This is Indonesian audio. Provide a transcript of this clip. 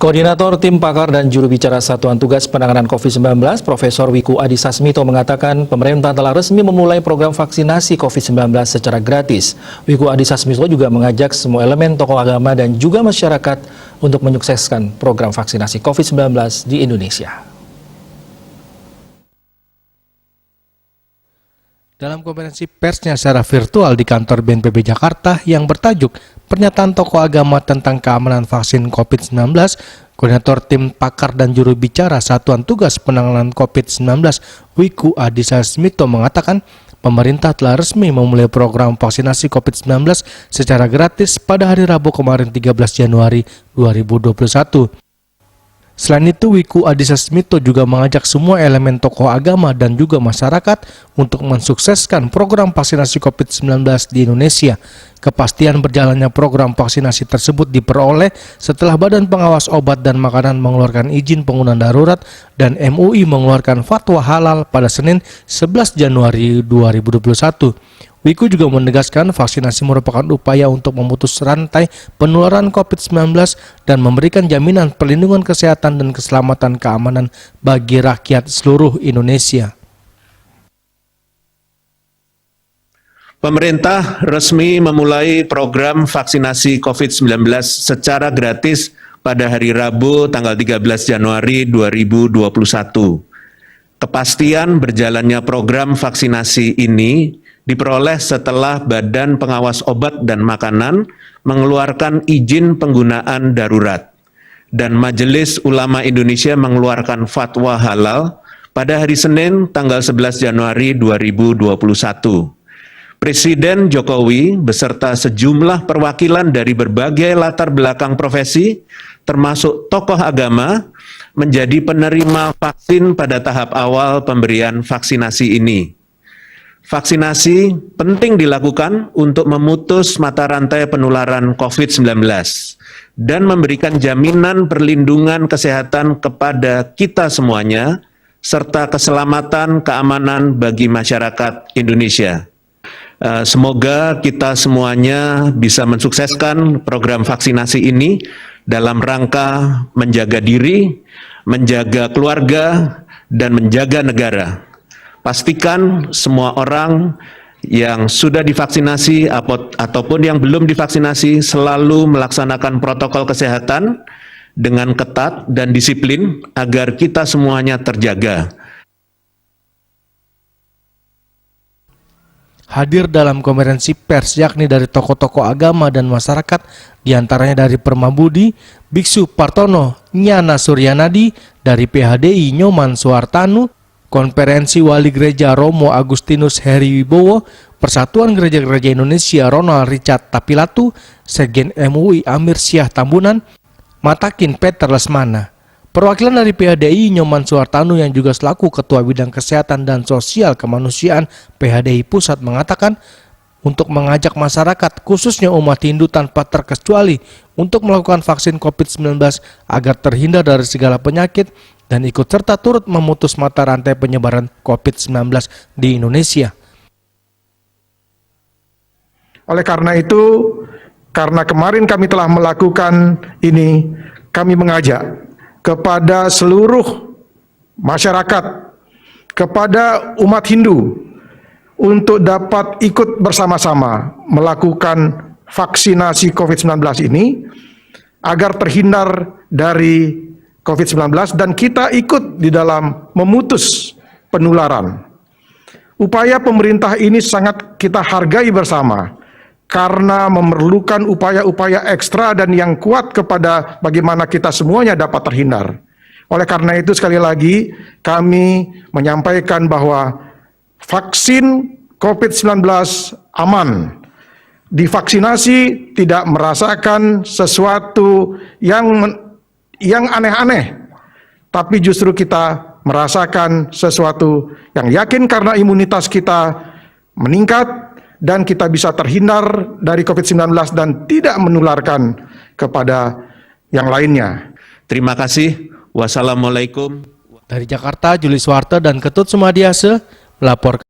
Koordinator Tim Pakar dan Juru Bicara Satuan Tugas Penanganan COVID-19, Profesor Wiku Adhisa Smito mengatakan pemerintah telah resmi memulai program vaksinasi COVID-19 secara gratis. Wiku Adhisa Smito juga mengajak semua elemen tokoh agama dan juga masyarakat untuk menyukseskan program vaksinasi COVID-19 di Indonesia. Dalam konferensi persnya secara virtual di kantor BNPB Jakarta yang bertajuk Pernyataan Tokoh Agama tentang Keamanan Vaksin COVID-19, Koordinator Tim Pakar dan Juru Bicara Satuan Tugas Penanganan COVID-19 Wiku Adhisa Smito mengatakan pemerintah telah resmi memulai program vaksinasi COVID-19 secara gratis pada hari Rabu kemarin 13 Januari 2021. Selain itu, Wiku Adhisa Smito juga mengajak semua elemen tokoh agama dan juga masyarakat untuk mensukseskan program vaksinasi COVID-19 di Indonesia. Kepastian berjalannya program vaksinasi tersebut diperoleh setelah Badan Pengawas Obat dan Makanan mengeluarkan izin penggunaan darurat dan MUI mengeluarkan fatwa halal pada Senin 11 Januari 2021. Wiku juga menegaskan vaksinasi merupakan upaya untuk memutus rantai penularan COVID-19 dan memberikan jaminan perlindungan kesehatan dan keselamatan keamanan bagi rakyat seluruh Indonesia. Pemerintah resmi memulai program vaksinasi COVID-19 secara gratis pada hari Rabu tanggal 13 Januari 2021. Kepastian berjalannya program vaksinasi ini diperoleh setelah Badan Pengawas Obat dan Makanan mengeluarkan izin penggunaan darurat dan Majelis Ulama Indonesia mengeluarkan fatwa halal pada hari Senin tanggal 11 Januari 2021. Presiden Jokowi beserta sejumlah perwakilan dari berbagai latar belakang profesi, termasuk tokoh agama, menjadi penerima vaksin pada tahap awal pemberian vaksinasi ini. Vaksinasi penting dilakukan untuk memutus mata rantai penularan COVID-19 dan memberikan jaminan perlindungan kesehatan kepada kita semuanya, serta keselamatan keamanan bagi masyarakat Indonesia. Semoga kita semuanya bisa mensukseskan program vaksinasi ini dalam rangka menjaga diri, menjaga keluarga, dan menjaga negara. Pastikan semua orang yang sudah divaksinasi ataupun yang belum divaksinasi selalu melaksanakan protokol kesehatan dengan ketat dan disiplin agar kita semuanya terjaga. Hadir dalam konferensi pers yakni dari tokoh-tokoh agama dan masyarakat, diantaranya dari Permabudi, Biksu Partono, Nyana Suryanadi, dari PHDI Nyoman Suartanu, Konferensi Wali Gereja Romo Agustinus Heri Wibowo, Persatuan Gereja-Gereja Indonesia Ronald Richard Tapilatu, Sekjen MUI Amir Syah Tambunan, Matakin Peter Lesmana. Perwakilan dari PHDI Nyoman Suartanu yang juga selaku Ketua Bidang Kesehatan dan Sosial Kemanusiaan PHDI Pusat mengatakan untuk mengajak masyarakat khususnya umat Hindu tanpa terkecuali untuk melakukan vaksin COVID-19 agar terhindar dari segala penyakit dan ikut serta turut memutus mata rantai penyebaran COVID-19 di Indonesia. Oleh karena itu, karena kemarin kami telah melakukan ini, kami mengajak kepada seluruh masyarakat, kepada umat Hindu, untuk dapat ikut bersama-sama melakukan vaksinasi COVID-19 ini, agar terhindar dari COVID-19 dan kita ikut di dalam memutus penularan. Upaya pemerintah ini sangat kita hargai bersama karena memerlukan upaya-upaya ekstra dan yang kuat kepada bagaimana kita semuanya dapat terhindar. Oleh karena itu sekali lagi kami menyampaikan bahwa vaksin COVID-19 aman. Divaksinasi tidak merasakan sesuatu yang aneh-aneh, tapi justru kita merasakan sesuatu yang yakin karena imunitas kita meningkat dan kita bisa terhindar dari COVID-19 dan tidak menularkan kepada yang lainnya. Terima kasih. Wassalamualaikum. Dari Jakarta, Juli Suwarte dan Ketut Sumadiase melaporkan.